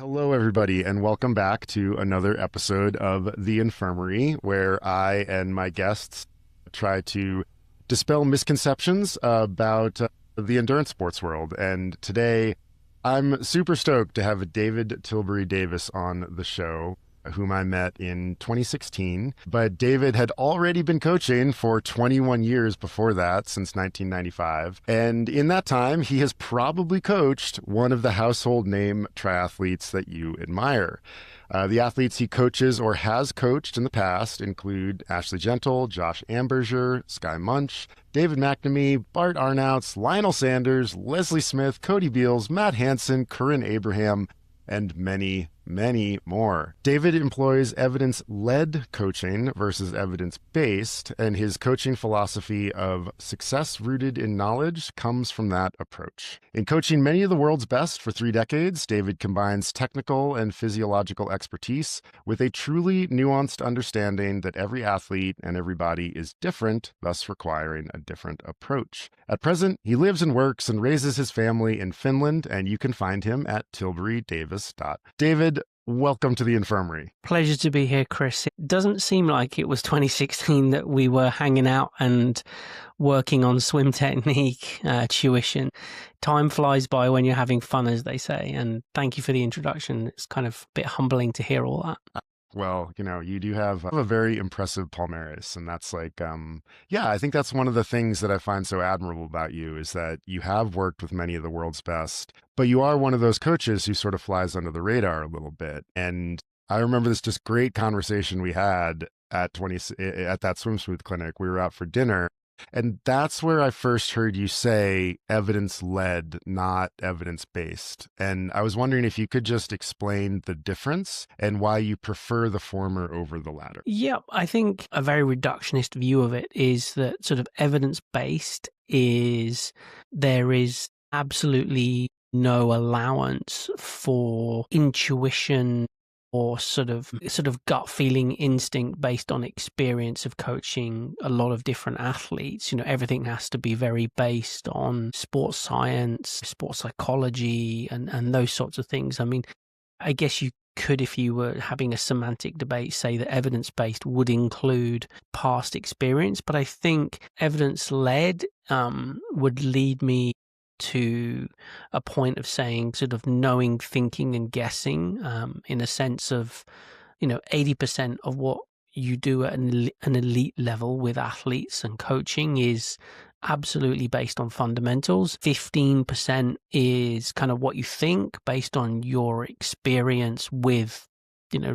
Hello, everybody, and welcome back to another episode of The Infirmary, where I and my guests try to dispel misconceptions about the endurance sports world. And today, I'm super stoked to have David Tilbury-Davis on the show, whom I met in 2016. But David had already been coaching for 21 years before that, since 1995. And in that time, he has probably coached one of the household name triathletes that you admire. The athletes he coaches or has coached in the past include Ashleigh Gentile, Josh Amberger, Skye Moench, David McNamee, Bart Arnouts, Lionel Sanders, Leslie Smith, Cody Beals, Matt Hanson, Corinne Abraham, and many, many more. David employs evidence-led coaching versus evidence-based, and his coaching philosophy of success rooted in knowledge comes from that approach. In coaching many of the world's best for 3 decades, David combines technical and physiological expertise with a truly nuanced understanding that every athlete and every body is different, thus requiring a different approach. At present, he lives and works and raises his family in Finland, and you can find him at Tilbury-Davis. David, welcome to the Infirmary. Pleasure to be here, Chris. It doesn't seem like it was 2016 that we were hanging out and working on swim technique, tuition. Time flies by when you're having fun, as they say. And thank you for the introduction. It's kind of a bit humbling to hear all that. Well, you do have a very impressive palmares, and that's like, I think that's one of the things that I find so admirable about you is that you have worked with many of the world's best, but you are one of those coaches who sort of flies under the radar a little bit. And I remember this just great conversation we had at that Swim Smooth clinic. We were out for dinner, and that's where I first heard you say evidence-led, not evidence-based. And I was wondering if you could just explain the difference and why you prefer the former over the latter. Yeah, I think a very reductionist view of it is that sort of evidence-based is there is absolutely no allowance for intuition or sort of gut feeling instinct based on experience of coaching a lot of different athletes. Everything has to be very based on sports science, sports psychology, and those sorts of things. I mean, I guess you could, if you were having a semantic debate, say that evidence-based would include past experience, but I think evidence-led would lead me to a point of saying sort of knowing, thinking, and guessing, in a sense of, 80% of what you do at an elite level with athletes and coaching is absolutely based on fundamentals. 15% is kind of what you think based on your experience with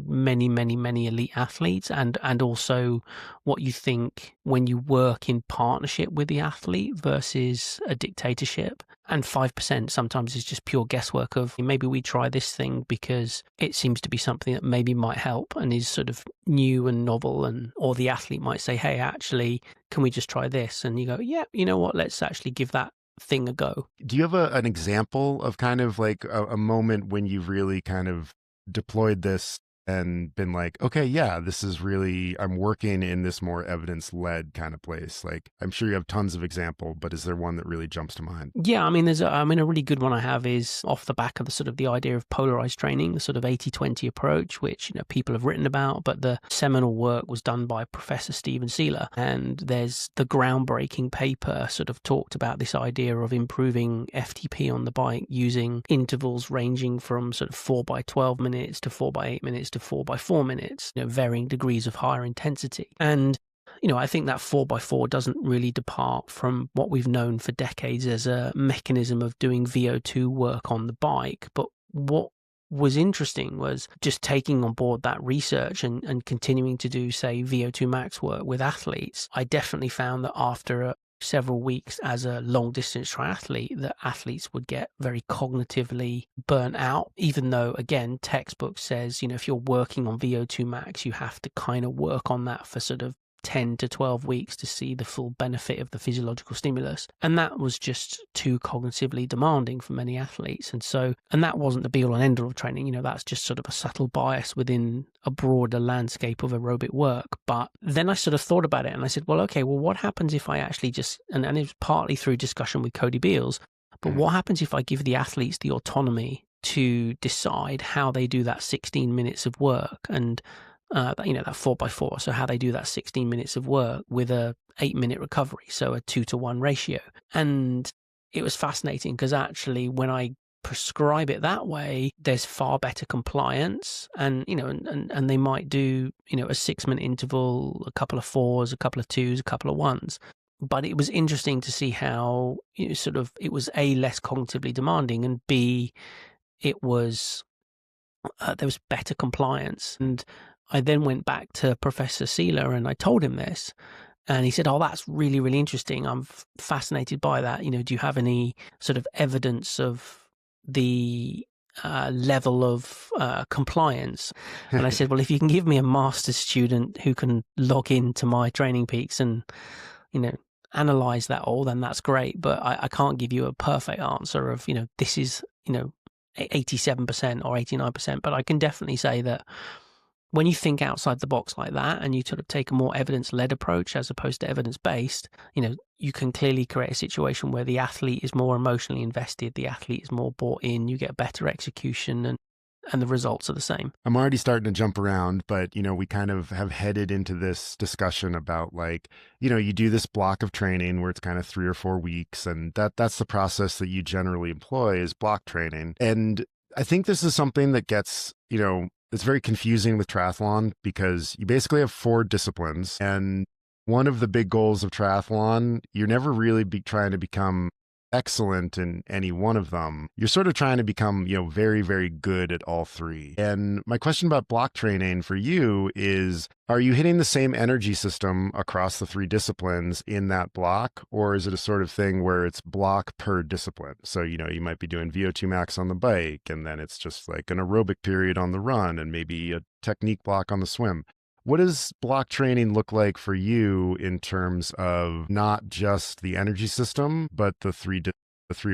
many, many, many elite athletes, and also what you think when you work in partnership with the athlete versus a dictatorship. And 5% sometimes is just pure guesswork of maybe we try this thing because it seems to be something that maybe might help and is sort of new and novel, or the athlete might say, hey, actually, can we just try this? And you go, yeah, you know what, let's actually give that thing a go. Do you have an example of kind of like a moment when you've really kind of deployed this and been like, okay, yeah, this is really, I'm working in this more evidence-led kind of place? Like, I'm sure you have tons of example, but is there one that really jumps to mind? Yeah, I mean, a really good one I have is off the back of the idea of polarized training, the sort of 80-20 approach, which, people have written about, but the seminal work was done by Professor Stephen Seeler. And there's the groundbreaking paper sort of talked about this idea of improving FTP on the bike using intervals ranging from sort of 4 by 12 minutes to 4 by 8 minutes to 4 by 4 minutes, varying degrees of higher intensity. And I think that 4x4 doesn't really depart from what we've known for decades as a mechanism of doing VO2 work on the bike. But what was interesting was just taking on board that research and continuing to do, say, VO2 max work with athletes. I definitely found that after several weeks as a long distance triathlete, that athletes would get very cognitively burnt out, even though, again, textbook says, if you're working on VO2 max, you have to kind of work on that for sort of 10 to 12 weeks to see the full benefit of the physiological stimulus. And that was just too cognitively demanding for many athletes. And that wasn't the be all and end all of training. That's just sort of a subtle bias within a broader landscape of aerobic work. But then I sort of thought about it and I said, well, okay, well, what happens if I actually just, and it was partly through discussion with Cody Beals, but what happens if I give the athletes the autonomy to decide how they do that 16 minutes of work and that 4x4. So how they do that 16 minutes of work with a 8-minute recovery, so a 2-to-1 ratio. And it was fascinating because actually when I prescribe it that way, there's far better compliance, and and they might do a 6-minute interval, a couple of 4s, a couple of 2s, a couple of 1s. But it was interesting to see how it was A, less cognitively demanding, and B, it was there was better compliance. And I then went back to Professor Seeler and I told him this, and he said, "Oh, that's really, really interesting. I'm fascinated by that. Do you have any sort of evidence of the level of compliance?" And I said, "Well, if you can give me a master's student who can log into my Training Peaks and analyze that all, then that's great. But I can't give you a perfect answer of this is 87% or 89%. But I can definitely say that when you think outside the box like that and you sort of take a more evidence-led approach as opposed to evidence-based, you can clearly create a situation where the athlete is more emotionally invested, the athlete is more bought in, you get better execution, and the results are the same." I'm already starting to jump around, but, we kind of have headed into this discussion about you do this block of training where it's kind of 3 or 4 weeks, and that's the process that you generally employ is block training. And I think this is something that gets, it's very confusing with triathlon because you basically have 4 disciplines. And one of the big goals of triathlon, you're never really trying to become excellent in any one of them. You're sort of trying to become, very, very good at all 3. And my question about block training for you is, are you hitting the same energy system across the 3 disciplines in that block? Or is it a sort of thing where it's block per discipline? So, you might be doing VO2 max on the bike, and then it's just like an aerobic period on the run and maybe a technique block on the swim. What does block training look like for you in terms of not just the energy system, but the 3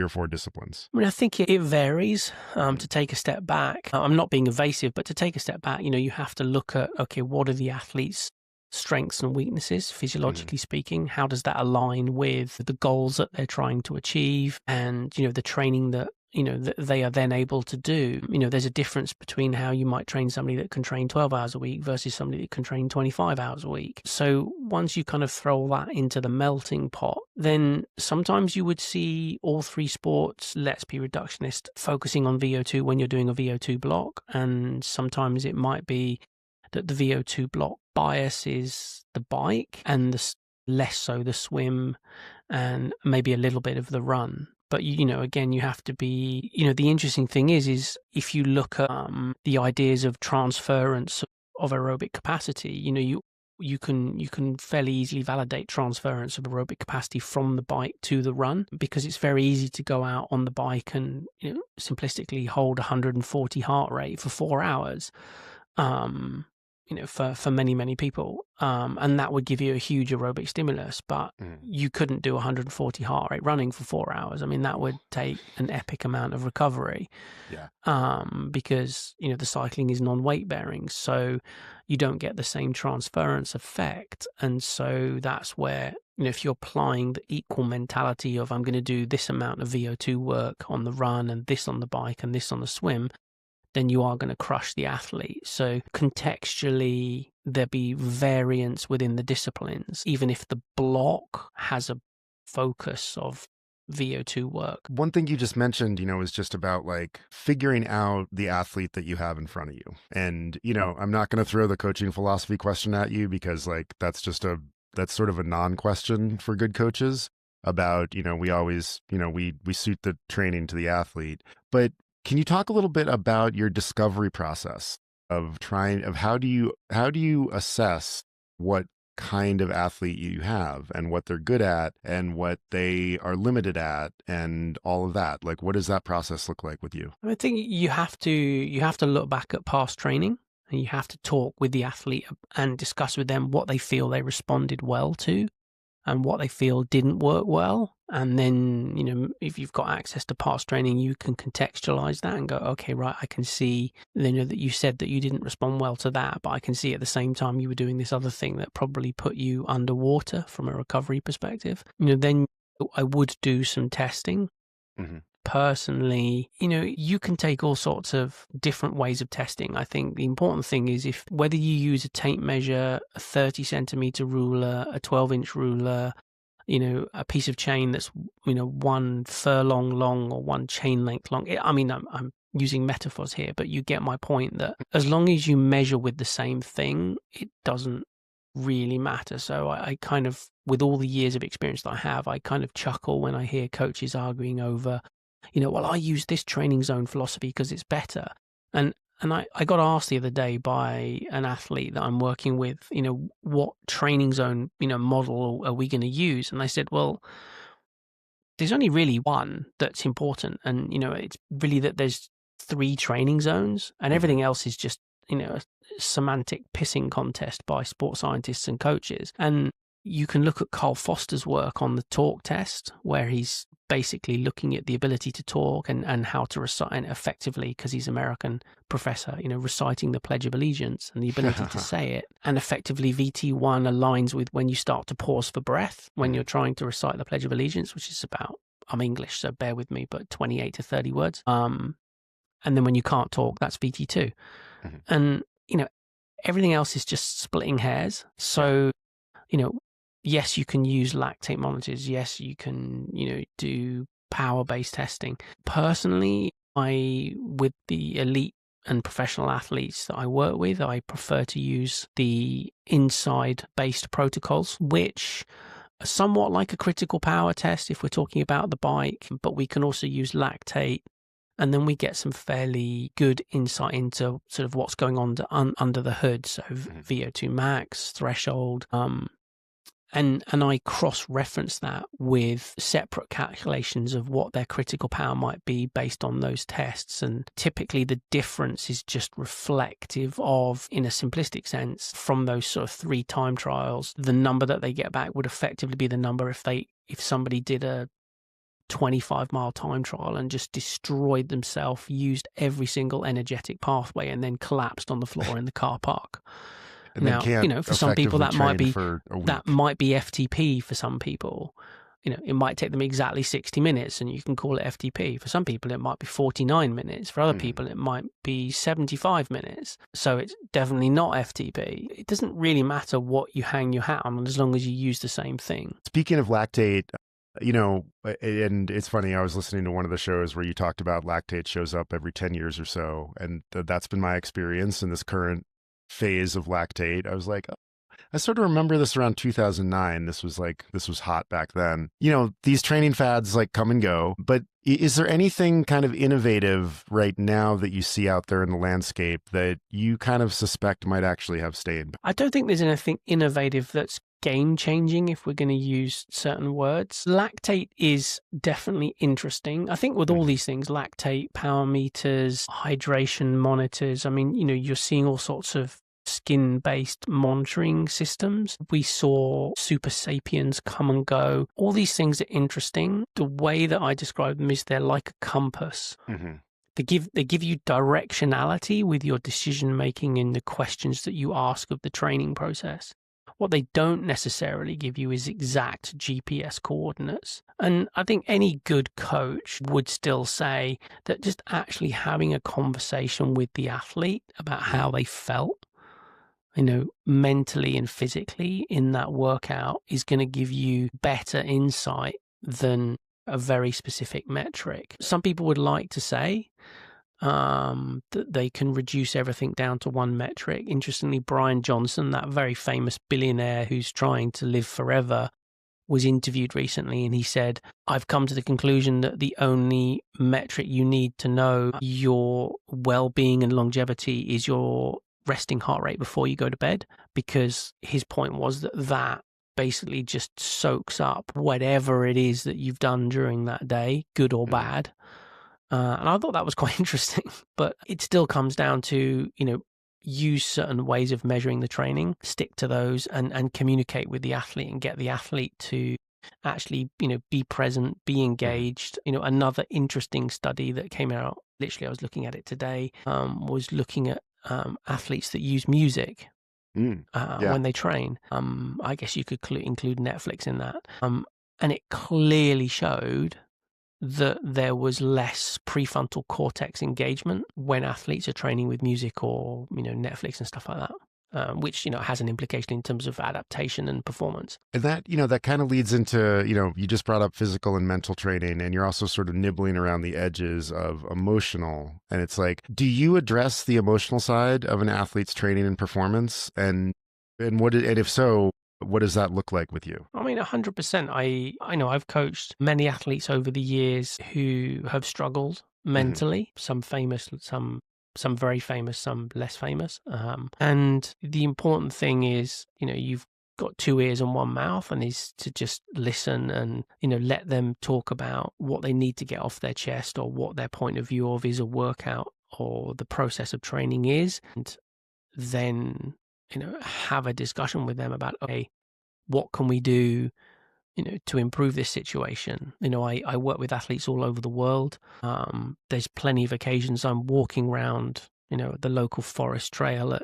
or 4 disciplines? I mean, I think it varies. To take a step back, I'm not being evasive, but to take a step back, you have to look at, okay, what are the athletes' strengths and weaknesses, physiologically speaking? How does that align with the goals that they're trying to achieve and, the training that that they are then able to do? There's a difference between how you might train somebody that can train 12 hours a week versus somebody that can train 25 hours a week. So once you kind of throw that into the melting pot, then sometimes you would see all 3 sports, let's be reductionist, focusing on VO2 when you're doing a VO2 block. And sometimes it might be that the VO2 block bias is the bike and less so the swim and maybe a little bit of the run. But, again, you have to be, the interesting thing is if you look at the ideas of transference of aerobic capacity, you can fairly easily validate transference of aerobic capacity from the bike to the run, because it's very easy to go out on the bike and simplistically hold 140 heart rate for 4 hours. For many, many people. And that would give you a huge aerobic stimulus, but you couldn't do 140 heart rate running for 4 hours. I mean, that would take an epic amount of recovery. Yeah. Because, the cycling is non-weight bearing, so you don't get the same transference effect. And so that's where, if you're applying the equal mentality of I'm going to do this amount of VO2 work on the run and this on the bike and this on the swim, then you are going to crush the athlete. So contextually, there'll be variance within the disciplines, even if the block has a focus of VO2 work. One thing you just mentioned, is just about figuring out the athlete that you have in front of you. And, I'm not going to throw the coaching philosophy question at you because that's sort of a non-question for good coaches about, we always, we suit the training to the athlete. But can you talk a little bit about your discovery process of how do you assess what kind of athlete you have and what they're good at and what they are limited at and all of that? What does that process look like with you? I think you have to look back at past training, and you have to talk with the athlete and discuss with them what they feel they responded well to and what they feel didn't work well. And then, if you've got access to past training, you can contextualize that and go, okay, right, I can see, that you said that you didn't respond well to that, but I can see at the same time you were doing this other thing that probably put you underwater from a recovery perspective. Then I would do some testing. personally, you can take all sorts of different ways of testing. I think the important thing is whether you use a tape measure, a 30 centimeter ruler, a 12-inch ruler, a piece of chain that's, 1 furlong long or 1 chain length long. I'm using metaphors here, but you get my point that as long as you measure with the same thing, it doesn't really matter. So I kind of, with all the years of experience that I have, I kind of chuckle when I hear coaches arguing over, well, I use this training zone philosophy because it's better. And I got asked the other day by an athlete that I'm working with, what training zone, model are we going to use? And I said, well, there's only really one that's important. And, it's really that there's 3 training zones and everything else is just, a semantic pissing contest by sports scientists and coaches. And you can look at Carl Foster's work on the talk test, where he's basically looking at the ability to talk and how to recite effectively, because he's American professor, reciting the Pledge of Allegiance and the ability to say it. And effectively VT1 aligns with when you start to pause for breath when you're trying to recite the Pledge of Allegiance, which is about, I'm English, so bear with me, but 28 to 30 words. And then when you can't talk, that's VT2. And, everything else is just splitting hairs. So, yes, you can use lactate monitors. Yes, you can, do power-based testing. Personally, with the elite and professional athletes that I work with, I prefer to use the inside-based protocols, which are somewhat like a critical power test if we're talking about the bike, but we can also use lactate. And then we get some fairly good insight into sort of what's going on under the hood. So VO2 max, threshold, and I cross-reference that with separate calculations of what their critical power might be based on those tests. And typically the difference is just reflective of, in a simplistic sense, from those sort of 3 time trials, the number that they get back would effectively be the number if somebody did a 25-mile time trial and just destroyed themselves, used every single energetic pathway, and then collapsed on the floor in the car park. And now, for some people that might be FTP. For some people, it might take them exactly 60 minutes, and you can call it FTP. For some people, it might be 49 minutes. For other people, it might be 75 minutes. So it's definitely not FTP. It doesn't really matter what you hang your hat on as long as you use the same thing. Speaking of lactate, and it's funny, I was listening to one of the shows where you talked about lactate shows up every 10 years or so. And that's been my experience in this current phase of lactate. I was like, I sort of remember this around 2009. This was hot back then. These training fads come and go, but is there anything kind of innovative right now that you see out there in the landscape that you kind of suspect might actually have stayed? I don't think there's anything innovative that's game-changing, if we're going to use certain words. Lactate is definitely interesting. I think with all these things, lactate, power meters, hydration monitors, you're seeing all sorts of skin-based monitoring systems. We saw Super Sapiens come and go. All these things are interesting. The way that I describe them is they're like a compass. They give you directionality with your decision-making in the questions that you ask of the training process. What they don't necessarily give you is exact GPS coordinates. And I think any good coach would still say that just actually having a conversation with the athlete about how they felt, mentally and physically in that workout is going to give you better insight than a very specific metric. Some people would like to say that they can reduce everything down to one metric. Interestingly, Brian Johnson, that very famous billionaire who's trying to live forever, was interviewed recently, and he said, I've come to the conclusion that the only metric you need to know your well-being and longevity is your resting heart rate before you go to bed, because his point was that basically just soaks up whatever it is that you've done during that day, good or bad. And I thought that was quite interesting, but it still comes down to, use certain ways of measuring the training, stick to those and communicate with the athlete and get the athlete to actually, be present, be engaged. Another interesting study that came out, literally I was looking at it today, was looking at athletes that use music when they train. I guess you could include Netflix in that. And it clearly showed that there was less prefrontal cortex engagement when athletes are training with music or, Netflix and stuff like that, which, has an implication in terms of adaptation and performance. And that, that kind of leads into, you just brought up physical and mental training, and you're also sort of nibbling around the edges of emotional. And it's like, do you address the emotional side of an athlete's training and performance? And if so, what does that look like with you? I mean, 100%. I know I've coached many athletes over the years who have struggled mentally, some famous, some very famous, some less famous. And the important thing is, you've got two ears and one mouth, and is to just listen and, let them talk about what they need to get off their chest or what their point of view of is a workout or the process of training is. And then have a discussion with them about, okay, what can we do, to improve this situation? I work with athletes all over the world. There's plenty of occasions I'm walking around, the local forest trail at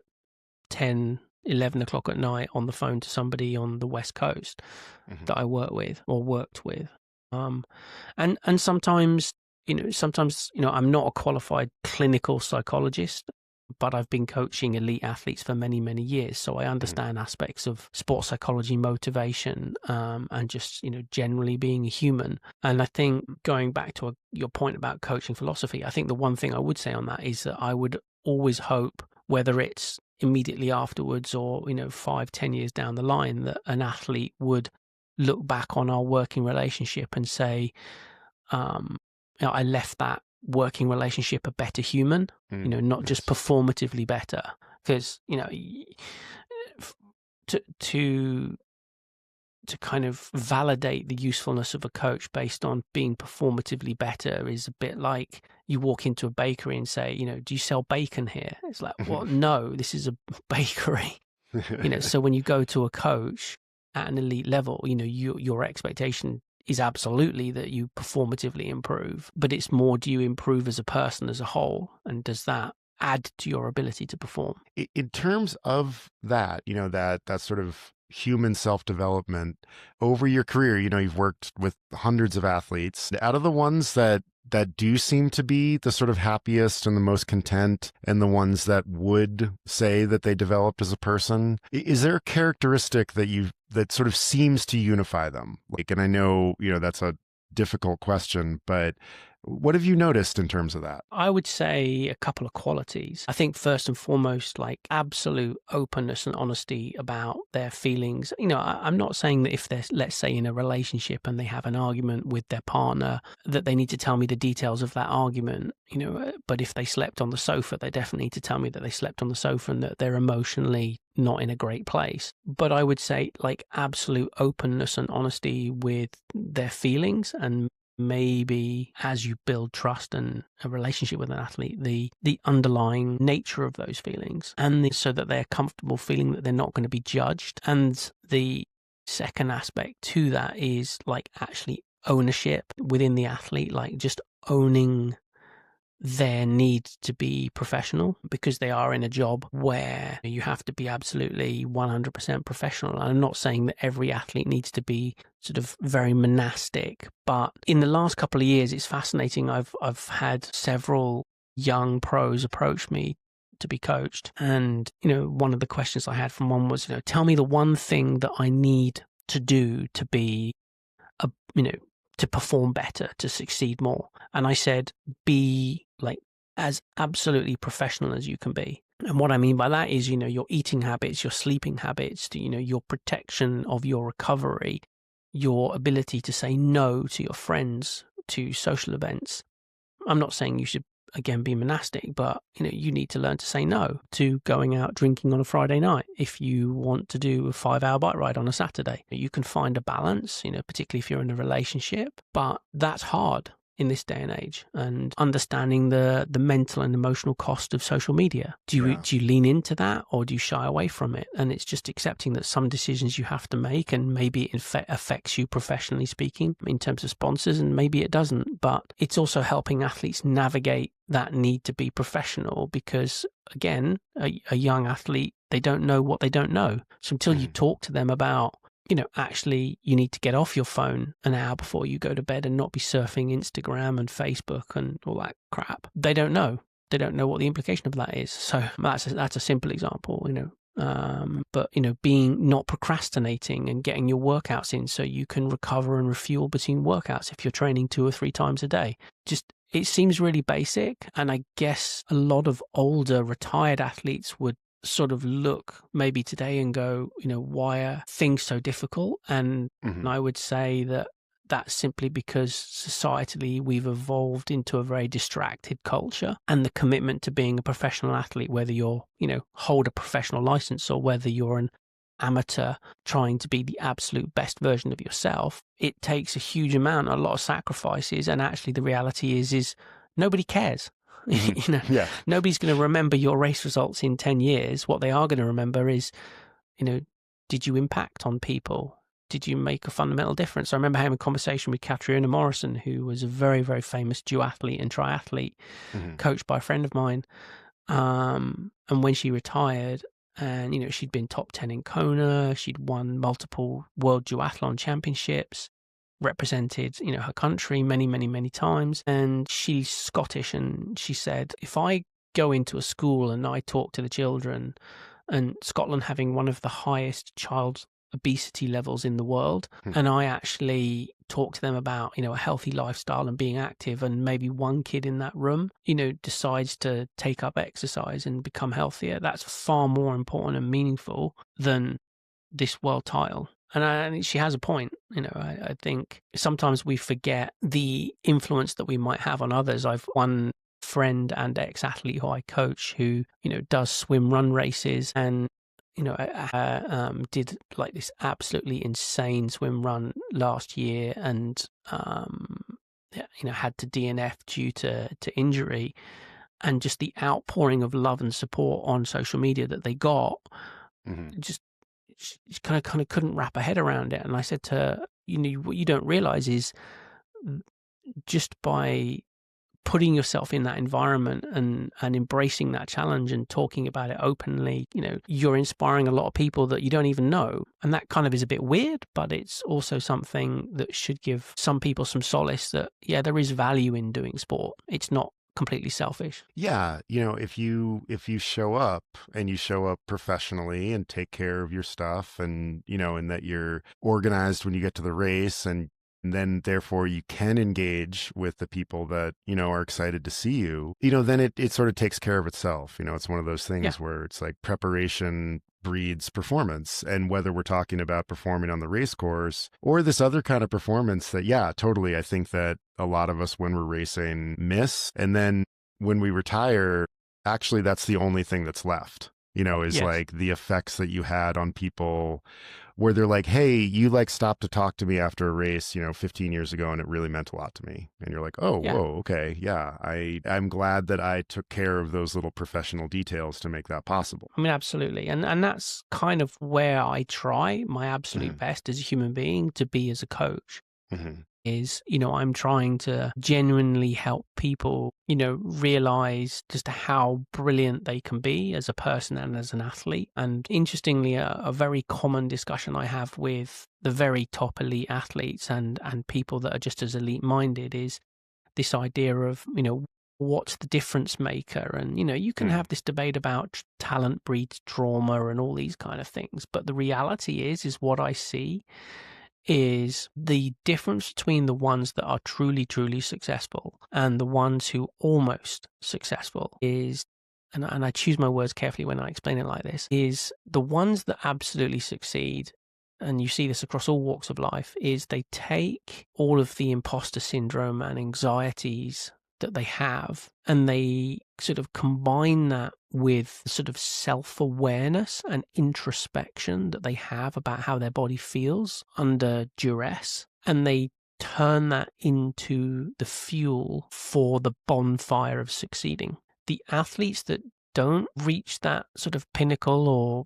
10, 11 o'clock at night on the phone to somebody on the West Coast that I work with or worked with. And sometimes, I'm not a qualified clinical psychologist, but I've been coaching elite athletes for many, many years. So I understand aspects of sports psychology, motivation, and just, generally being a human. And I think going back to your point about coaching philosophy, I think the one thing I would say on that is that I would always hope, whether it's immediately afterwards or, 5-10 years down the line, that an athlete would look back on our working relationship and say, I left that working relationship a better human, not just performatively better. Because, to kind of validate the usefulness of a coach based on being performatively better is a bit like you walk into a bakery and say, do you sell bacon here? It's like, well, no, this is a bakery. So when you go to a coach at an elite level, your expectation is absolutely that you performatively improve, but it's more, do you improve as a person as a whole? And does that add to your ability to perform? In terms of that, that sort of human self-development over your career, you've worked with hundreds of athletes. Out of the ones that do seem to be the sort of happiest and the most content, and the ones that would say that they developed as a person, is there a characteristic that sort of seems to unify them? And I know, that's a difficult question, but what have you noticed in terms of that? I would say a couple of qualities. I think first and foremost, like absolute openness and honesty about their feelings. I'm not saying that if they're, let's say, in a relationship and they have an argument with their partner, that they need to tell me the details of that argument, but if they slept on the sofa, they definitely need to tell me that they slept on the sofa and that they're emotionally not in a great place. But I would say like absolute openness and honesty with their feelings, and maybe as you build trust and a relationship with an athlete, the underlying nature of those feelings, and so that they're comfortable feeling that they're not going to be judged. And the second aspect to that is like actually ownership within the athlete, like just owning their need to be professional, because they are in a job where you have to be absolutely 100% professional. I'm not saying that every athlete needs to be sort of very monastic, but in the last couple of years, it's fascinating. I've had several young pros approach me to be coached, and one of the questions I had from one was, tell me the one thing that I need to do to be to perform better, to succeed more. And I said, be like as absolutely professional as you can be. And what I mean by that is, your eating habits, your sleeping habits, your protection of your recovery, your ability to say no to your friends, to social events. I'm not saying you should, again, be monastic, but, you need to learn to say no to going out drinking on a Friday night. If you want to do a 5-hour bike ride on a Saturday, you can find a balance, particularly if you're in a relationship, but that's hard in this day and age. And understanding the mental and emotional cost of social media. Do you lean into that, or do you shy away from it? And it's just accepting that some decisions you have to make, and maybe it affects you professionally speaking in terms of sponsors, and maybe it doesn't. But it's also helping athletes navigate that need to be professional, because again, a young athlete, they don't know what they don't know. So until you talk to them about actually you need to get off your phone an hour before you go to bed and not be surfing Instagram and Facebook and all that crap. They don't know. They don't know what the implication of that is. So that's a simple example, but being not procrastinating and getting your workouts in so you can recover and refuel between workouts if you're training 2 or 3 times a day. Just, it seems really basic, and I guess a lot of older retired athletes would sort of look maybe today and go, why are things so difficult? And I would say that that's simply because societally we've evolved into a very distracted culture, and the commitment to being a professional athlete, whether you're, hold a professional license or whether you're an amateur trying to be the absolute best version of yourself, it takes a huge amount, a lot of sacrifices. And actually the reality is nobody cares. Nobody's going to remember your race results in 10 years. What they are going to remember is, did you impact on people? Did you make a fundamental difference? I remember having a conversation with Catriona Morrison, who was a very, very famous duathlete and triathlete, coached by a friend of mine. And when she retired, and, she'd been top 10 in Kona, she'd won multiple world duathlon championships, represented, her country many, many, many times. And she's Scottish, and she said, if I go into a school and I talk to the children, and Scotland having one of the highest child obesity levels in the world, and I actually talk to them about, a healthy lifestyle and being active, and maybe one kid in that room, decides to take up exercise and become healthier, that's far more important and meaningful than this world title. And she has a point. I think sometimes we forget the influence that we might have on others. I've one friend and ex-athlete who I coach who, does swim run races, and I did like this absolutely insane swim run last year, and had to DNF due to injury, and just the outpouring of love and support on social media that they got, just she kind of couldn't wrap her head around it. And I said to her, what you don't realize is just by putting yourself in that environment and embracing that challenge and talking about it openly, you're inspiring a lot of people that you don't even know. And that kind of is a bit weird, but it's also something that should give some people some solace that, yeah, there is value in doing sport. It's not completely selfish. Yeah. If you show up and you show up professionally and take care of your stuff, and, and that you're organized when you get to the race, and then therefore you can engage with the people that, are excited to see you, then it sort of takes care of itself. It's one of those things where it's like preparation breeds performance. And whether we're talking about performing on the race course or this other kind of performance that, yeah, totally. I think that a lot of us when we're racing miss. And then when we retire, actually, that's the only thing that's left, is like the effects that you had on people where they're like, hey, you stopped to talk to me after a race, 15 years ago, and it really meant a lot to me. And you're like, oh, whoa, okay. Yeah. I'm glad that I took care of those little professional details to make that possible. I mean, absolutely. And that's kind of where I try my absolute best as a human being to be as a coach. Is, I'm trying to genuinely help people, realize just how brilliant they can be as a person and as an athlete. And interestingly, a very common discussion I have with the very top elite athletes and people that are just as elite minded is this idea of, what's the difference maker? And, you can have this debate about talent breeds trauma and all these kind of things. But the reality is what I see is the difference between the ones that are truly, truly successful and the ones who almost successful is, and I choose my words carefully when I explain it like this, is the ones that absolutely succeed, and you see this across all walks of life, is they take all of the imposter syndrome and anxieties that they have, and they sort of combine that with sort of self-awareness and introspection that they have about how their body feels under duress, and they turn that into the fuel for the bonfire of succeeding. The athletes that don't reach that sort of pinnacle, or,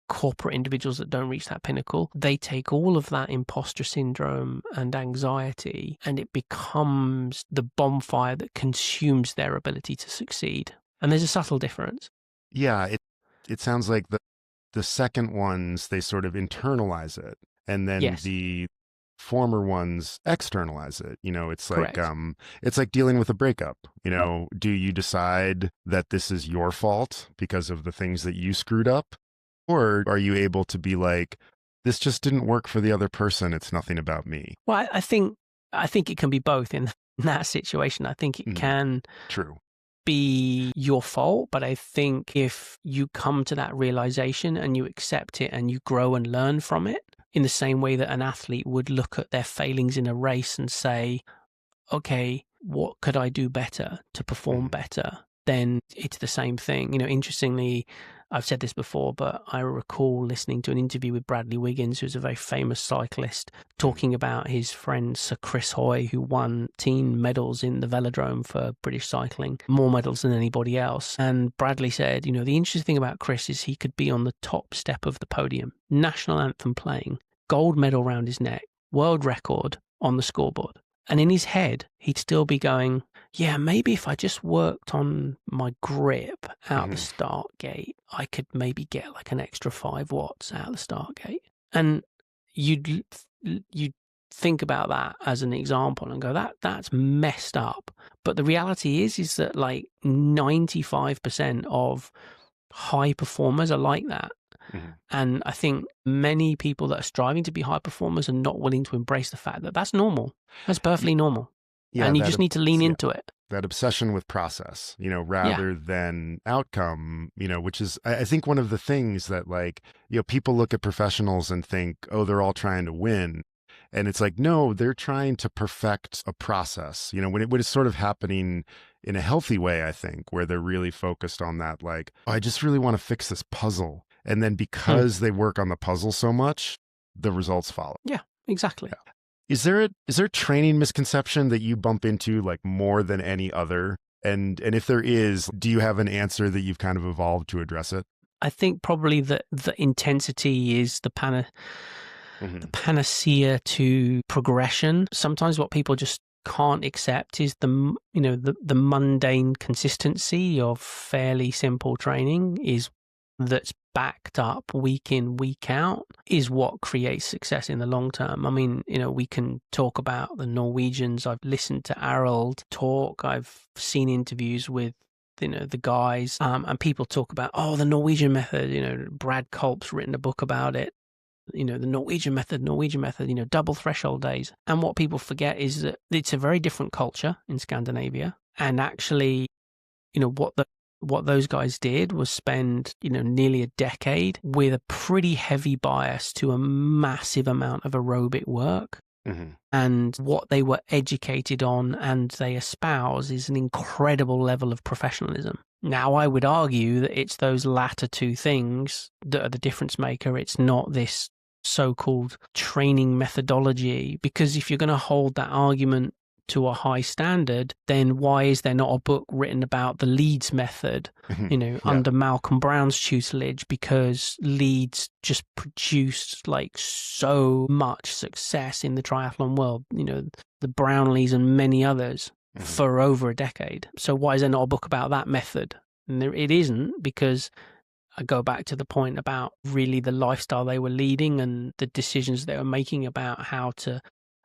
corporate individuals that don't reach that pinnacle, they take all of that imposter syndrome and anxiety, and it becomes the bonfire that consumes their ability to succeed. And there's a subtle difference. Yeah, it sounds like the second ones, they sort of internalize it. and then Yes, the former ones externalize it. correct. It's like dealing with a breakup. Do you decide that this is your fault because of the things that you screwed up, or are you able to be like, this just didn't work for the other person, it's nothing about me? Well, I think it can be both in that situation. I think it can True. be your fault, but I think if you come to that realization and you accept it and you grow and learn from it, in the same way that an athlete would look at their failings in a race and say, okay, what could I do better to perform better? Then it's the same thing. Interestingly, I've said this before, but I recall listening to an interview with Bradley Wiggins, who's a very famous cyclist, talking about his friend Sir Chris Hoy, who won 10 medals in the velodrome for British cycling, more medals than anybody else. And Bradley said, the interesting thing about Chris is he could be on the top step of the podium, national anthem playing, gold medal round his neck, world record on the scoreboard. And in his head, he'd still be going, yeah, maybe if I just worked on my grip out the start gate, I could maybe get like an extra 5 watts out the start gate. And you'd think about that as an example and go, that's messed up. But the reality is that like 95% of high performers are like that. And I think many people that are striving to be high performers are not willing to embrace the fact that that's normal. That's perfectly normal. Yeah, and you just need to lean into it. That obsession with process, rather than outcome, which is, I think, one of the things that, like, people look at professionals and think, oh, they're all trying to win. And it's like, no, they're trying to perfect a process, when it's sort of happening in a healthy way, I think, where they're really focused on that, like, oh, I just really want to fix this puzzle. And then because they work on the puzzle so much, the results follow. Yeah, exactly. Yeah. Is there a training misconception that you bump into like more than any other? And if there is, do you have an answer that you've kind of evolved to address it? I think probably the intensity is the panacea to progression. Sometimes what people just can't accept is the mundane consistency of fairly simple training that's backed up week in, week out, is what creates success in the long term. I mean, we can talk about the Norwegians. I've listened to Arild talk. I've seen interviews with, the guys, and people talk about, the Norwegian Method. Brad Culp's written a book about it. The Norwegian Method, double threshold days. And what people forget is that it's a very different culture in Scandinavia. And actually, what those guys did was spend, nearly a decade with a pretty heavy bias to a massive amount of aerobic work. And what they were educated on and they espouse is an incredible level of professionalism. Now, I would argue that it's those latter two things that are the difference maker. It's not this so-called training methodology, because if you're going to hold that argument to a high standard, then why is there not a book written about the Leeds method, under Malcolm Brown's tutelage? Because Leeds just produced like so much success in the triathlon world, the Brownlees and many others for over a decade. So why is there not a book about that method? And it isn't, because I go back to the point about really the lifestyle they were leading and the decisions they were making about how to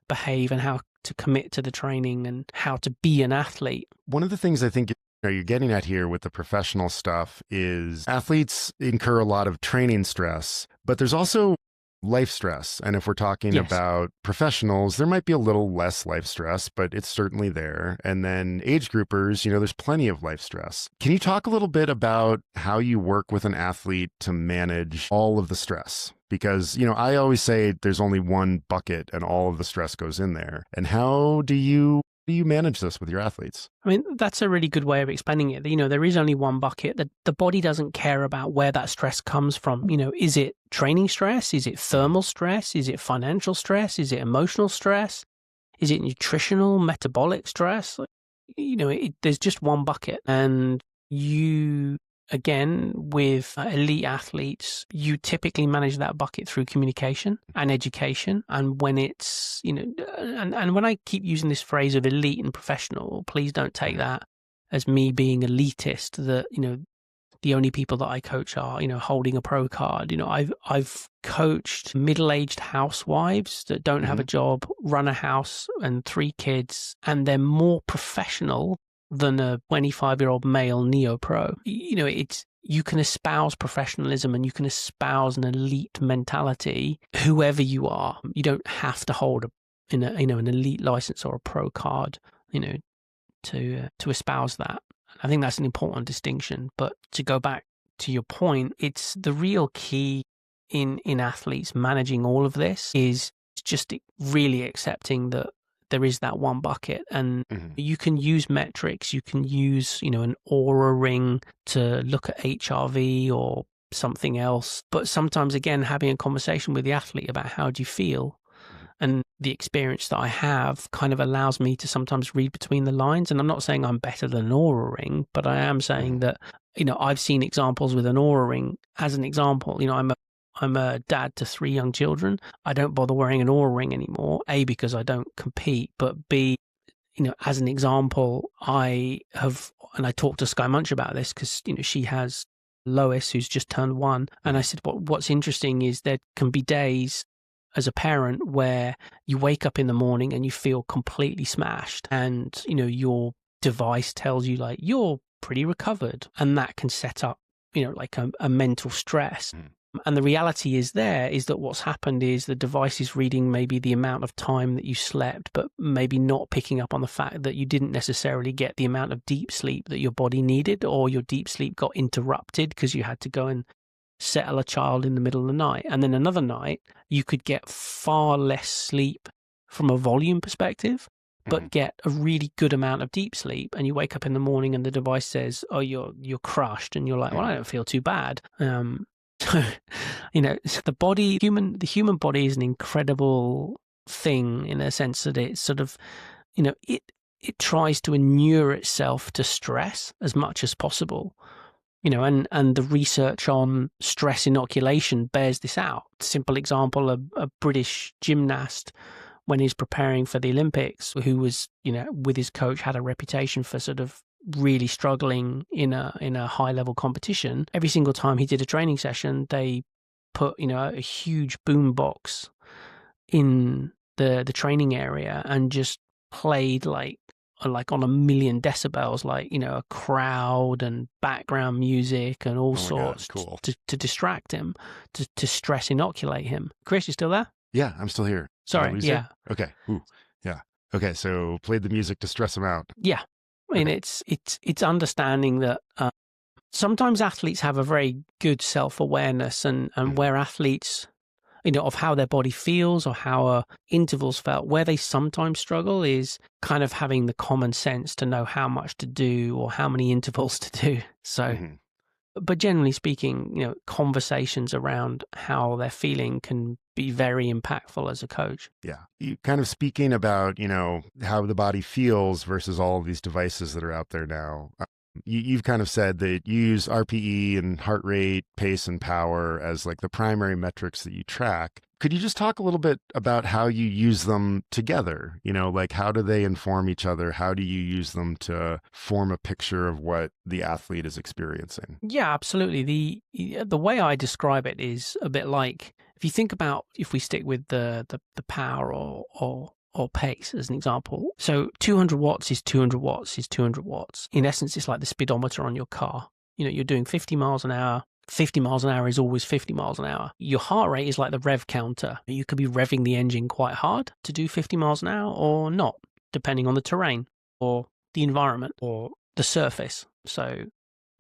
behave and how to commit to the training and how to be an athlete. One of the things I think you're getting at here with the professional stuff is athletes incur a lot of training stress, but there's also life stress. And if we're talking about professionals, there might be a little less life stress, but it's certainly there. And then age groupers, there's plenty of life stress. Can you talk a little bit about how you work with an athlete to manage all of the stress? Because, I always say there's only one bucket and all of the stress goes in there. And how do you manage this with your athletes? I mean, that's a really good way of explaining it. There is only one bucket. The body doesn't care about where that stress comes from. Is it training stress? Is it thermal stress? Is it financial stress? Is it emotional stress? Is it nutritional, metabolic stress? There's just one bucket. And again, with elite athletes, you typically manage that bucket through communication and education. And when it's, and when I keep using this phrase of elite and professional, please don't take that as me being elitist, that, the only people that I coach are, holding a pro card. I've coached middle-aged housewives that don't have a job, run a house and 3 kids, and they're more professional than a 25-year-old male neo-pro. You can espouse professionalism and you can espouse an elite mentality, whoever you are. You don't have to hold an elite license or a pro card, to espouse that. I think that's an important distinction. But to go back to your point, it's the real key in athletes managing all of this is just really accepting that there is that one bucket, and you can use metrics. You can use, an aura ring to look at HRV or something else. But sometimes, again, having a conversation with the athlete about how do you feel, and the experience that I have kind of allows me to sometimes read between the lines. And I'm not saying I'm better than an aura ring, but I am saying that, I've seen examples with an aura ring. As an example, I'm a dad to 3 young children. I don't bother wearing an aura ring anymore, A, because I don't compete, but B, as an example, I talked to Skye Moench about this because, she has Lois, who's just turned 1. And I said, what's interesting is there can be days as a parent where you wake up in the morning and you feel completely smashed, and, your device tells you like, you're pretty recovered. And that can set up, like a mental stress. And the reality is that what's happened is the device is reading maybe the amount of time that you slept, but maybe not picking up on the fact that you didn't necessarily get the amount of deep sleep that your body needed, or your deep sleep got interrupted because you had to go and settle a child in the middle of the night. And then another night, you could get far less sleep from a volume perspective, but get a really good amount of deep sleep. And you wake up in the morning and the device says, oh, you're crushed. And you're like, well, I don't feel too bad. So, the human body is an incredible thing in a sense that it's sort of, it tries to inure itself to stress as much as possible, and the research on stress inoculation bears this out. Simple example, a British gymnast, when he's preparing for the Olympics, who was, with his coach, had a reputation for sort of really struggling in a high level competition. Every single time he did a training session, they put a huge boom box in the training area and just played like on a million decibels, like a crowd and background music and all sorts. Cool. to distract him, to stress inoculate him. Chris, you still there? Yeah, I'm still here. Sorry. Yeah. Okay. Ooh. Yeah. Okay. So played the music to stress him out. Yeah. I mean, it's understanding that sometimes athletes have a very good self-awareness, and where athletes, of how their body feels or how intervals felt, where they sometimes struggle is kind of having the common sense to know how much to do or how many intervals to do. So, but generally speaking, conversations around how they're feeling can be very impactful as a coach. Yeah. You kind of speaking about, how the body feels versus all of these devices that are out there now. You've kind of said that you use RPE and heart rate, pace, and power as like the primary metrics that you track. Could you just talk a little bit about how you use them together? Like how do they inform each other? How do you use them to form a picture of what the athlete is experiencing? Yeah, absolutely. The way I describe it is a bit like, if you think about, if we stick with the power or pace as an example. So 200 watts is 200 watts is 200 watts. In essence, it's like the speedometer on your car. You're doing 50 miles an hour. 50 miles an hour is always 50 miles an hour. Your heart rate is like the rev counter. You could be revving the engine quite hard to do 50 miles an hour or not, depending on the terrain or the environment or the surface. So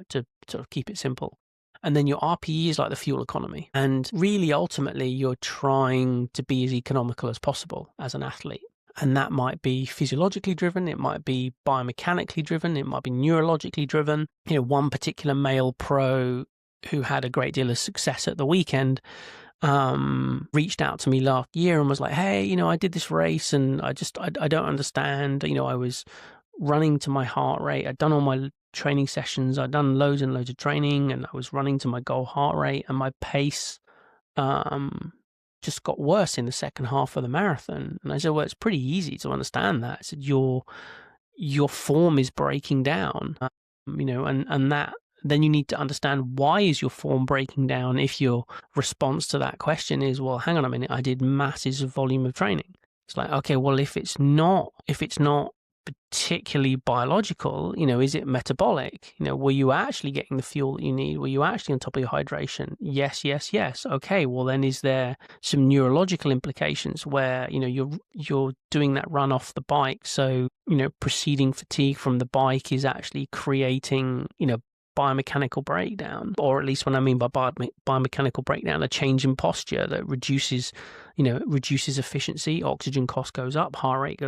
to sort of keep it simple. And then your RPE is like the fuel economy. And really, ultimately, you're trying to be as economical as possible as an athlete. And that might be physiologically driven. It might be biomechanically driven. It might be neurologically driven. One particular male pro who had a great deal of success at the weekend reached out to me last year and was like, hey, I did this race and I don't understand. I was running to my heart rate. I'd done all my training sessions. I'd done loads and loads of training and I was running to my goal heart rate, and my pace just got worse in the second half of the marathon. And I said, well, it's pretty easy to understand that. I said, your form is breaking down, and then you need to understand, why is your form breaking down if your response to that question is, well, hang on a minute, I did masses of volume of training. It's like, okay, well, if it's not particularly biological, is it metabolic? Were you actually getting the fuel that you need? Were you actually on top of your hydration? Yes, yes, yes. Okay, well then, is there some neurological implications where, you're doing that run off the bike, so, preceding fatigue from the bike is actually creating, biomechanical breakdown, or at least when I mean by biomechanical breakdown, a change in posture that reduces efficiency, oxygen cost goes up, heart rate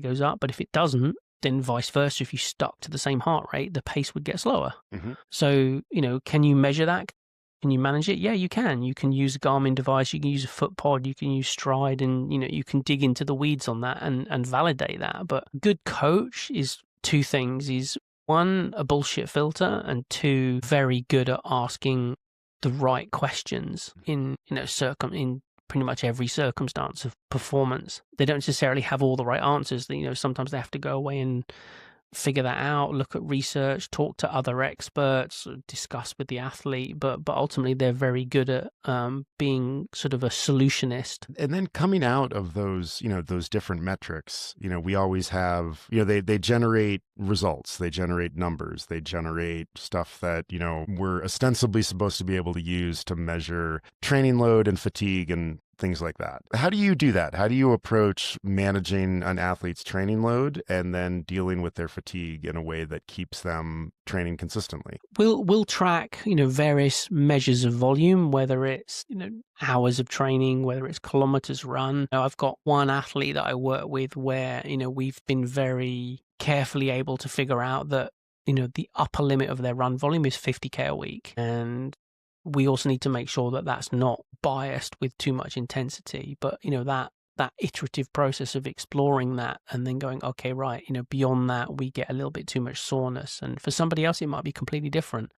goes up. But if it doesn't, then vice versa. If you stuck to the same heart rate, the pace would get slower. Mm-hmm. So, can you measure that? Can you manage it? Yeah, you can. You can use a Garmin device, you can use a foot pod, you can use Stride, and, you can dig into the weeds on that and validate that. But a good coach is two things: is one, a bullshit filter, and two, very good at asking the right questions in pretty much every circumstance of performance. They don't necessarily have all the right answers. Sometimes they have to go away and figure that out, look at research, talk to other experts, discuss with the athlete, but ultimately they're very good at being sort of a solutionist. And then coming out of those, those different metrics, we always have, they generate results, they generate numbers, they generate stuff that, we're ostensibly supposed to be able to use to measure training load and fatigue and things like that. How do you do that? How do you approach managing an athlete's training load and then dealing with their fatigue in a way that keeps them training consistently? We'll track, various measures of volume, whether it's, hours of training, whether it's kilometers run. I've got one athlete that I work with where, we've been very carefully able to figure out that, the upper limit of their run volume is 50K a week. And we also need to make sure that that's not biased with too much intensity, but that iterative process of exploring that and then going, okay, right, beyond that we get a little bit too much soreness, and for somebody else it might be completely different.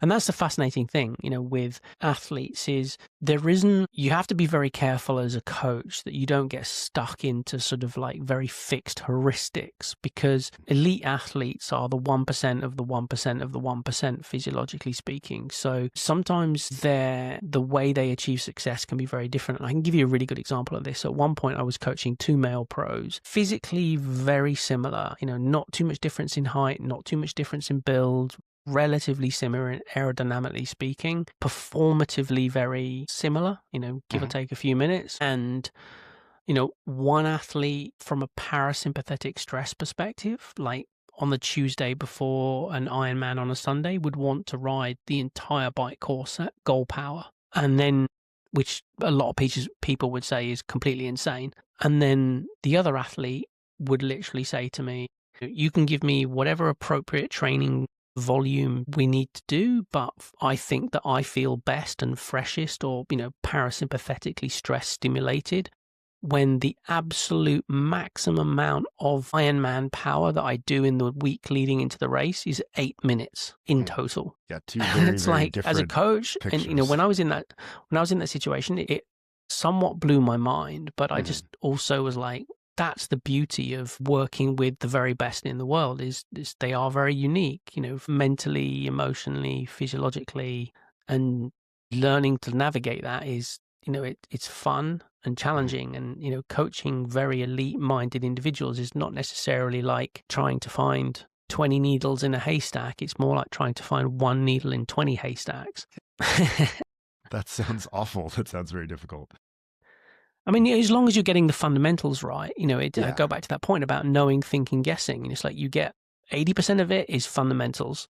And that's the fascinating thing, with athletes, is you have to be very careful as a coach that you don't get stuck into sort of like very fixed heuristics, because elite athletes are the 1% of the 1% of the 1%, physiologically speaking. So sometimes the way they achieve success can be very different. And I can give you a really good example of this. At one point I was coaching two male pros, physically very similar, not too much difference in height, not too much difference in build, relatively similar aerodynamically speaking, performatively very similar, give or take a few minutes. And, one athlete from a parasympathetic stress perspective, like on the Tuesday before an Ironman on a Sunday, would want to ride the entire bike course at goal power. And then, which a lot of people would say is completely insane. And then the other athlete would literally say to me, you can give me whatever appropriate training volume we need to do, but I think that I feel best and freshest, or parasympathetically stress stimulated, when the absolute maximum amount of Ironman power that I do in the week leading into the race is 8 minutes in total. Yeah, two very, it's very like, as a coach, pictures. And when I was in that situation, it somewhat blew my mind, but I just also was like, that's the beauty of working with the very best in the world, is they are very unique, mentally, emotionally, physiologically, and learning to navigate that is, it's fun and challenging. And, coaching very elite minded individuals is not necessarily like trying to find 20 needles in a haystack. It's more like trying to find one needle in 20 haystacks. That sounds awful. That sounds very difficult. I mean, as long as you're getting the fundamentals right, I go back to that point about knowing, thinking, guessing. It's like you get 80% of it is fundamentals.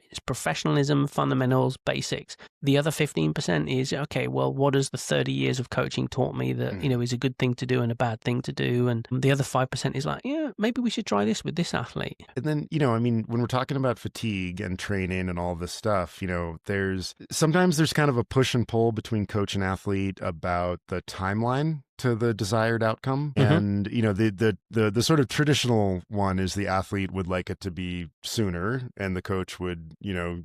It's professionalism, fundamentals, basics. The other 15% is, okay, well, what has the 30 years of coaching taught me that, is a good thing to do and a bad thing to do? And the other 5% is like, yeah, maybe we should try this with this athlete. And then, when we're talking about fatigue and training and all this stuff, sometimes there's kind of a push and pull between coach and athlete about the timeline to the desired outcome. Mm-hmm. And, the sort of traditional one is the athlete would like it to be sooner and the coach would,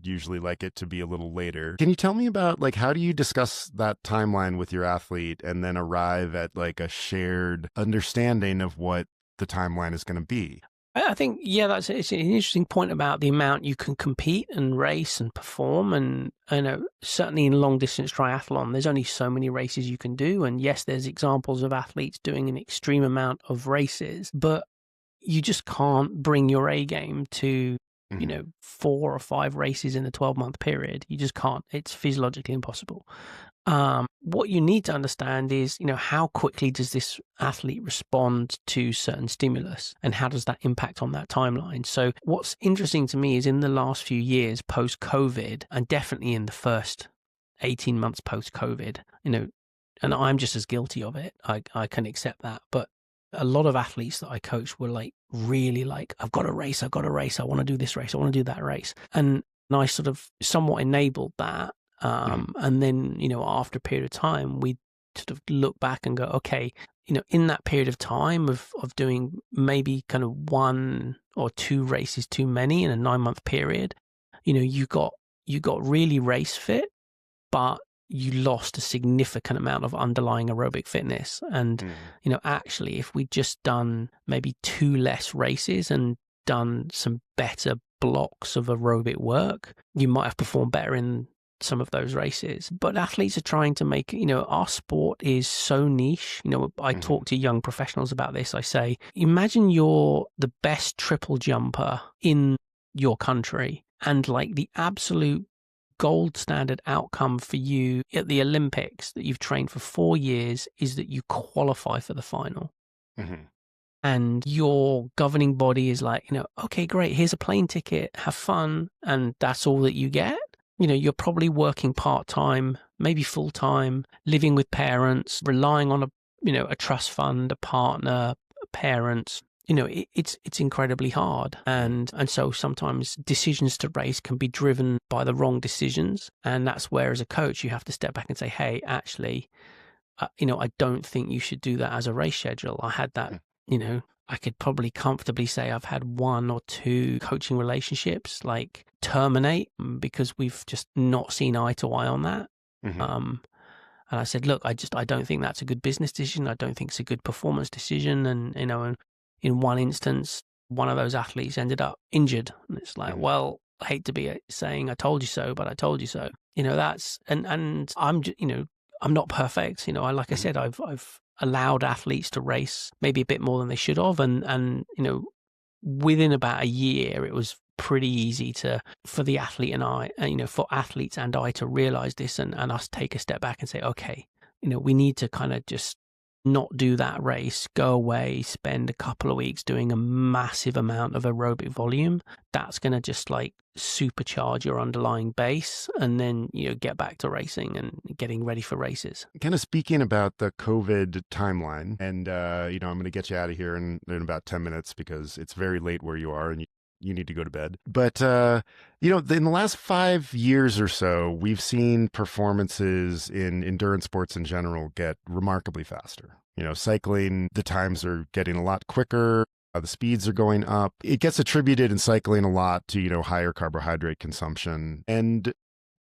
usually like it to be a little later. Can you tell me about, like, how do you discuss that timeline with your athlete and then arrive at like a shared understanding of what the timeline is going to be? I think, yeah, it's an interesting point about the amount you can compete and race and perform. And I know certainly in long distance triathlon, there's only so many races you can do. And yes, there's examples of athletes doing an extreme amount of races, but you just can't bring your A game to, 4 or 5 races in a 12-month period. You just can't. It's physiologically impossible. What you need to understand is, how quickly does this athlete respond to certain stimulus and how does that impact on that timeline? So what's interesting to me is in the last few years post-COVID, and definitely in the first 18 months post-COVID, and I'm just as guilty of it. I can accept that. But a lot of athletes that I coach were really I've got to race. I want to do this race. I want to do that race. And I sort of somewhat enabled that. And then, after a period of time, we sort of look back and go, okay, in that period of time of doing maybe kind of 1 or 2 races too many in a 9-month period, you got really race fit, but you lost a significant amount of underlying aerobic fitness. And, actually, if we'd just done maybe 2 less races and done some better blocks of aerobic work, you might have performed better in some of those races. But athletes are trying to make, our sport is so niche. I talk to young professionals about this. I say, imagine you're the best triple jumper in your country, and the absolute gold standard outcome for you at the Olympics that you've trained for 4 years is that you qualify for the final. And your governing body is okay, great, here's a plane ticket, have fun, and that's all that you get. You're probably working part-time, maybe full-time, living with parents, relying on a trust fund, a partner, parents. It's incredibly hard. And so sometimes decisions to race can be driven by the wrong decisions. And that's where, as a coach, you have to step back and say, hey, actually, I don't think you should do that as a race schedule. I had that, I could probably comfortably say I've had 1 or 2 coaching relationships terminate because we've just not seen eye to eye on that. And I said, look, I don't think that's a good business decision. I don't think it's a good performance decision. And, in one instance, one of those athletes ended up injured. And it's well, I hate to be saying I told you so, but I told you so. That's, and I'm, I'm not perfect. I said, I've allowed athletes to race maybe a bit more than they should have. And within about a year, it was pretty easy for the athlete and I, for athletes and I to realize this and us take a step back and say, okay, we need to kind of just not do that race, go away, spend a couple of weeks doing a massive amount of aerobic volume. That's going to just supercharge your underlying base, and then get back to racing and getting ready for races. Kind of speaking about the COVID timeline, and I'm going to get you out of here in about 10 minutes because it's very late where you are and you need to go to bed. But, in the last 5 years or so, we've seen performances in endurance sports in general get remarkably faster. Cycling, the times are getting a lot quicker. The speeds are going up. It gets attributed in cycling a lot to, higher carbohydrate consumption. And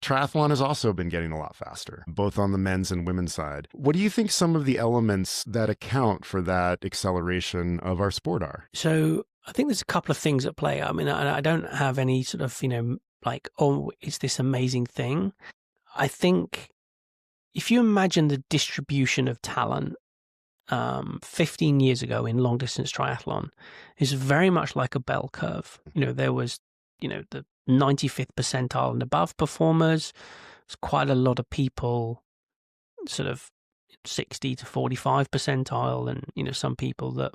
triathlon has also been getting a lot faster, both on the men's and women's side. What do you think some of the elements that account for that acceleration of our sport are? So I think there's a couple of things at play. I mean, I don't have any sort of, it's this amazing thing. I think if you imagine the distribution of talent 15 years ago in long distance triathlon, is very much like a bell curve. There was, the 95th percentile and above performers. There's quite a lot of people sort of 60 to 45 percentile, and, some people that,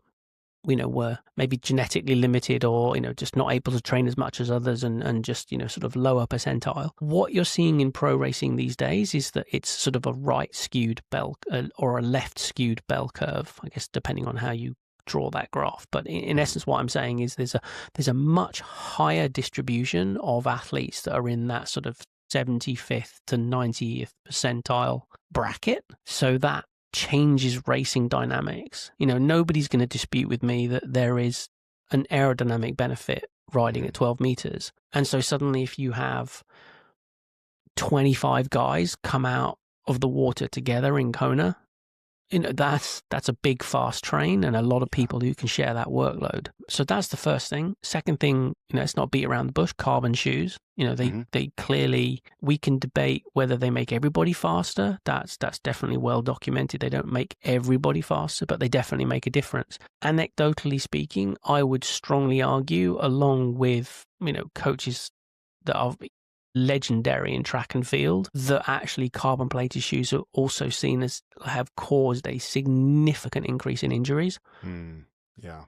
were maybe genetically limited or, just not able to train as much as others and just, sort of lower percentile. What you're seeing in pro racing these days is that it's sort of a right skewed bell or a left skewed bell curve, I guess, depending on how you draw that graph. But in essence, what I'm saying is there's a much higher distribution of athletes that are in that sort of 75th to 90th percentile bracket. So that changes racing dynamics. Nobody's going to dispute with me that there is an aerodynamic benefit riding at 12 meters. And so suddenly if you have 25 guys come out of the water together in Kona, that's a big fast train and a lot of people who can share that workload. So that's the first thing. Second thing, let's not beat around the bush, carbon shoes. They clearly, we can debate whether they make everybody faster. That's definitely well documented. They don't make everybody faster, but they definitely make a difference. Anecdotally speaking, I would strongly argue, along with, coaches that are legendary in track and field, that actually carbon plated shoes are also seen as have caused a significant increase in injuries. Yeah.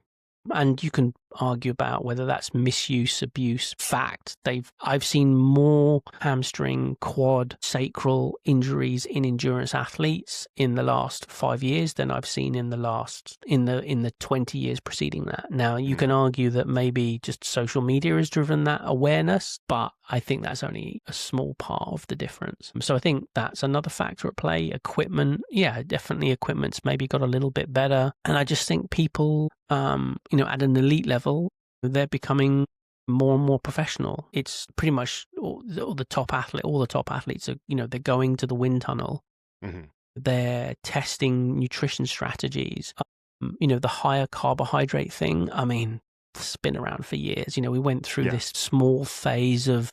And you can argue about whether that's misuse, abuse. Fact, I've seen more hamstring, quad, sacral injuries in endurance athletes in the last 5 years than I've seen in the 20 years preceding that. Now, you can argue that maybe just social media has driven that awareness, but I think that's only a small part of the difference. So I think that's another factor at play. Equipment, definitely equipment's maybe got a little bit better. And I just think people, at an elite level, they're becoming more and more professional. It's pretty much all the top athletes are, they're going to the wind tunnel. They're testing nutrition strategies. The higher carbohydrate thing, it's been around for years. We went through this small phase of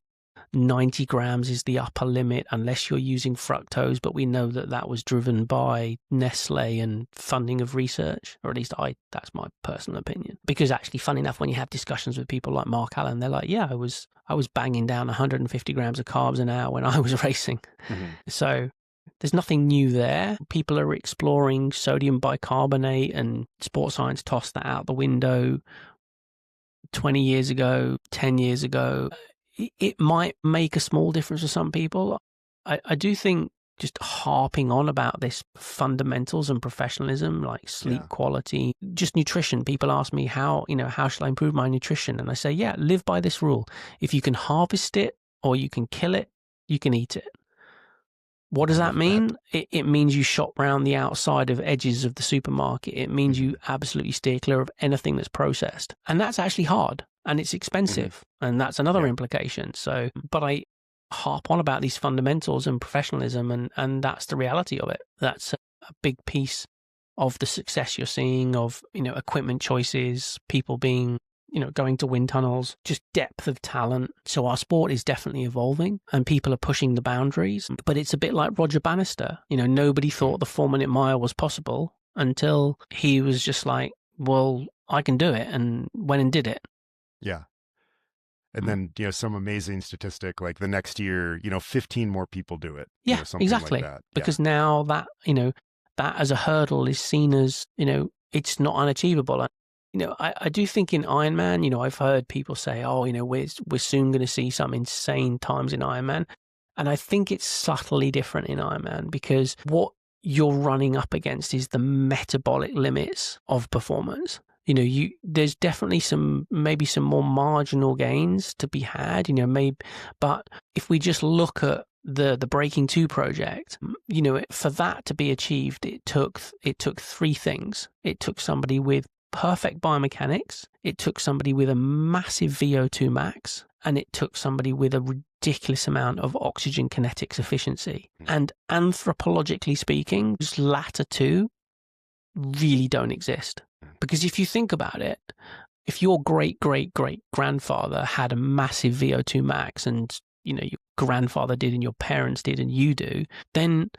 90 grams is the upper limit unless you're using fructose, but we know that was driven by Nestle and funding of research, or at least that's my personal opinion. Because actually, fun enough, when you have discussions with people like Mark Allen, they're like, I was banging down 150 grams of carbs an hour when I was racing. So there's nothing new there. People are exploring sodium bicarbonate, and sports science tossed that out the window 20 years ago, 10 years ago. It might make a small difference for some people. I do think just harping on about this fundamentals and professionalism, like sleep quality, just nutrition. People ask me how shall I improve my nutrition? And I say, live by this rule. If you can harvest it or you can kill it, you can eat it. What does that mean? It means you shop around the outside of edges of the supermarket. It means you absolutely steer clear of anything that's processed. And that's actually hard. And it's expensive, and that's another implication. So, but I harp on about these fundamentals and professionalism, and that's the reality of it. That's a big piece of the success you're seeing of, equipment choices, people being, going to wind tunnels, just depth of talent. So our sport is definitely evolving, and people are pushing the boundaries. But it's a bit like Roger Bannister. Nobody thought the 4-minute mile was possible until he was just like, well, I can do it, and went and did it. Yeah. And then, some amazing statistic, like the next year, 15 more people do it. Yeah, something exactly. like that. Because now that, that as a hurdle is seen as, it's not unachievable. I do think in Ironman, I've heard people say, we're soon going to see some insane times in Ironman. And I think it's subtly different in Ironman, because what you're running up against is the metabolic limits of performance. There's definitely maybe some more marginal gains to be had, but if we just look at the Breaking 2 project, for that to be achieved, it took 3 things. It took somebody with perfect biomechanics, it took somebody with a massive VO2 max, and it took somebody with a ridiculous amount of oxygen kinetics efficiency. And anthropologically speaking, those latter 2 really don't exist. Because if you think about it, if your great-great-great-grandfather had a massive VO2 max and, your grandfather did and your parents did and you do, then,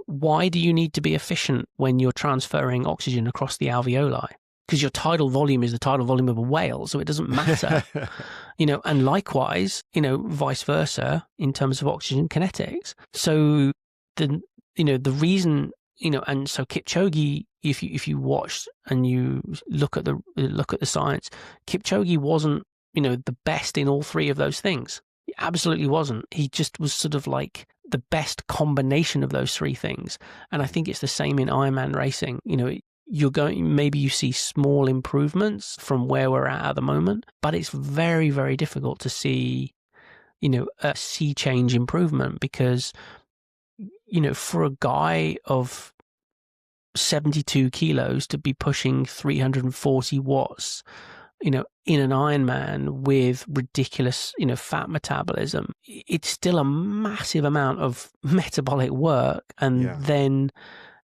why do you need to be efficient when you're transferring oxygen across the alveoli? Because your tidal volume is the tidal volume of a whale, so it doesn't matter. And likewise, vice versa in terms of oxygen kinetics. So the reason, and so Kipchoge, if you watch and you look at the science, Kipchoge wasn't, the best in all 3 of those things. He absolutely wasn't. He just was sort of like the best combination of those 3 things. And I think it's the same in Ironman racing. Maybe you see small improvements from where we're at the moment, but it's very, very difficult to see, a sea change improvement, because, for a guy of 72 kilos to be pushing 340 watts, in an Ironman with ridiculous, fat metabolism, it's still a massive amount of metabolic work. And then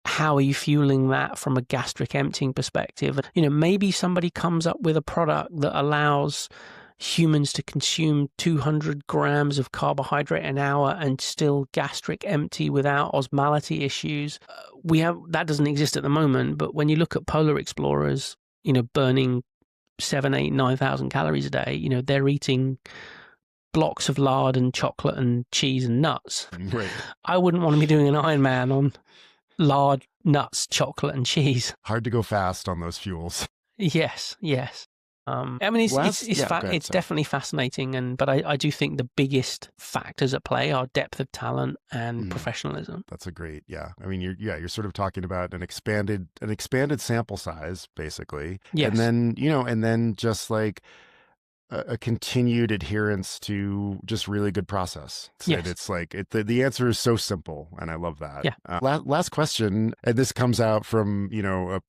how are you fueling that from a gastric emptying perspective? You know, maybe somebody comes up with a product that allows humans to consume 200 grams of carbohydrate an hour and still gastric empty without osmolality issues. That doesn't exist at the moment, but when you look at polar explorers, you know, burning 7, 8, 9,000 calories a day, you know, they're eating blocks of lard and chocolate and cheese and nuts. Right. I wouldn't want to be doing an Ironman on lard, nuts, chocolate and cheese. Hard to go fast on those fuels. Yes. I mean, it's definitely fascinating, but I do think the biggest factors at play are depth of talent and professionalism. That's a great, I mean, you're sort of talking about an expanded sample size, basically. Yes. And then just like a continued adherence to just really good process. Yes. It's like the answer is so simple, and I love that. Yeah. Last question, and this comes out from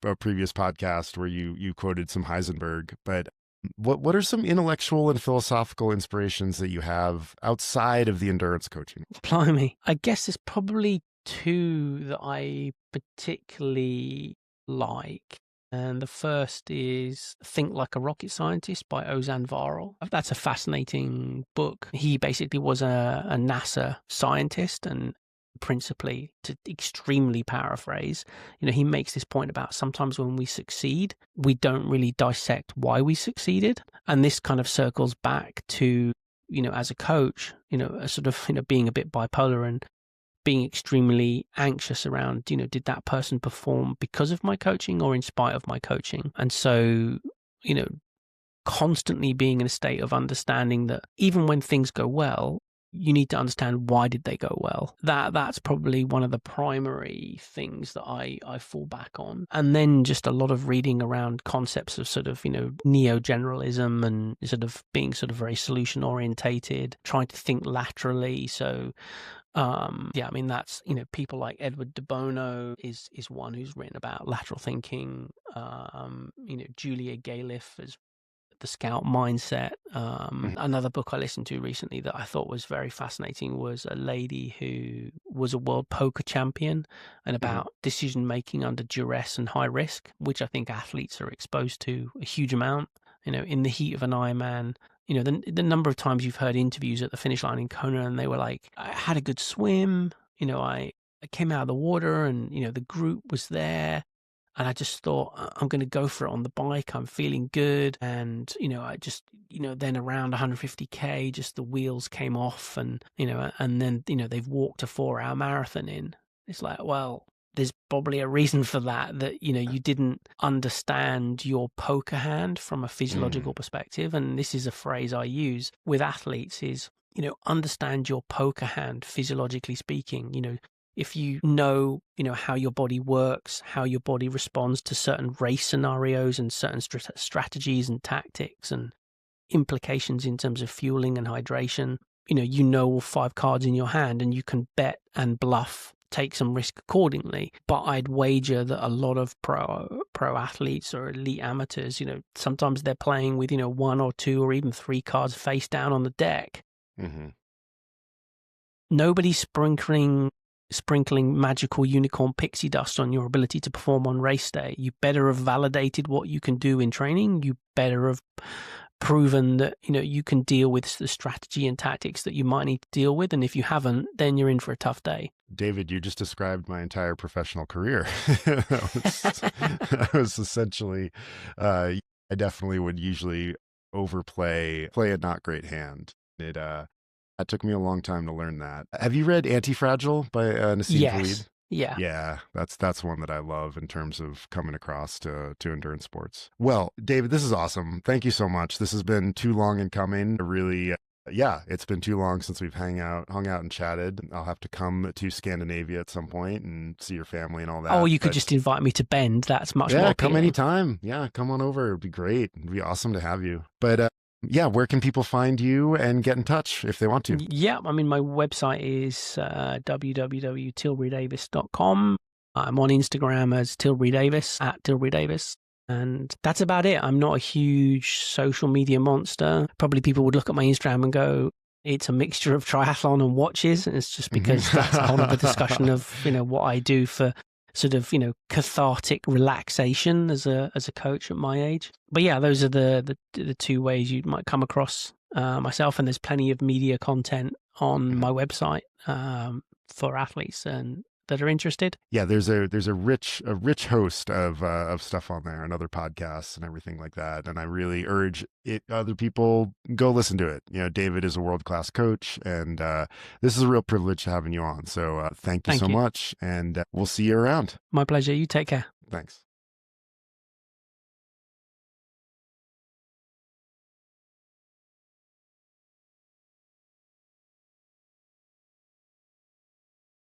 a previous podcast where you quoted some Heisenberg, but what are some intellectual and philosophical inspirations that you have outside of the endurance coaching? Blimey, I guess there's probably two that I particularly like. And the first is Think Like a Rocket Scientist by Ozan Varol. That's a fascinating book. He basically was a NASA scientist, and principally, to extremely paraphrase, you know, he makes this point about sometimes when we succeed, we don't really dissect why we succeeded. And this kind of circles back to, you know, as a coach, you know, a sort of, you know, being a bit bipolar and being extremely anxious around, you know, did that person perform because of my coaching or in spite of my coaching? And so, you know, constantly being in a state of understanding that even when things go well, you need to understand why did they go well. That's probably one of the primary things that I fall back on. And then just a lot of reading around concepts of sort of, you know, neo-generalism and sort of being sort of very solution orientated, trying to think laterally. So I mean, that's, you know, people like Edward de Bono is one who's written about lateral thinking. You know, Julia Galef is The Scout Mindset. Another book I listened to recently that I thought was very fascinating was a lady who was a world poker champion, and about decision making under duress and high risk, which I think athletes are exposed to a huge amount. You know, in the heat of an Ironman, you know, the number of times you've heard interviews at the finish line in Kona and they were like, I had a good swim, you know, I came out of the water and, you know, the group was there and I just thought, I'm going to go for it on the bike. I'm feeling good. And, you know, I just, you know, then around 150K, just the wheels came off and, you know, and then, you know, they've walked a 4-hour marathon in. It's like, well, there's probably a reason for that, you know, you didn't understand your poker hand from a physiological perspective. And this is a phrase I use with athletes is, you know, understand your poker hand, physiologically speaking. You know, if you know, how your body works, how your body responds to certain race scenarios and certain strategies and tactics and implications in terms of fueling and hydration, you know all 5 cards in your hand and you can bet and bluff, take some risk accordingly. But I'd wager that a lot of pro athletes or elite amateurs, sometimes they're playing with, 1 or 2 or even 3 cards face down on the deck. Mm-hmm. Nobody's sprinkling magical unicorn pixie dust on your ability to perform on race day. You better have validated what you can do in training. You better have proven that, you can deal with the strategy and tactics that you might need to deal with. And if you haven't, then you're in for a tough day. David, you just described my entire professional career. I was essentially, I definitely would usually play a not great hand. It took me a long time to learn that. Have you read Anti-Fragile by Nassim Khalid? Yeah. Yeah, that's one that I love in terms of coming across to endurance sports. Well, David, this is awesome. Thank you so much. This has been too long in coming. Really, it's been too long since we've hung out and chatted. I'll have to come to Scandinavia at some point and see your family and all that. Oh, you could just invite me to Bend. That's much more appealing. Come anytime. Yeah, come on over. It'd be great. It'd be awesome to have you. But where can people find you and get in touch if they want to? Yeah, I mean, my website is www.tilbury-davis.com. I'm on Instagram as Tilbury-Davis, at Tilbury-Davis. And that's about it. I'm not a huge social media monster. Probably people would look at my Instagram and go, it's a mixture of triathlon and watches. And it's just because that's a whole other discussion of, what I do for sort of, cathartic relaxation as a coach at my age. But yeah, those are the two ways you might come across myself, and there's plenty of media content on my website for athletes and that are interested. Yeah, there's a rich host of stuff on there and other podcasts and everything like that. And I really urge other people go listen to it. David is a world-class coach, and this is a real privilege having you on. So thank you so much, and we'll see you around. My pleasure. You take care. Thanks.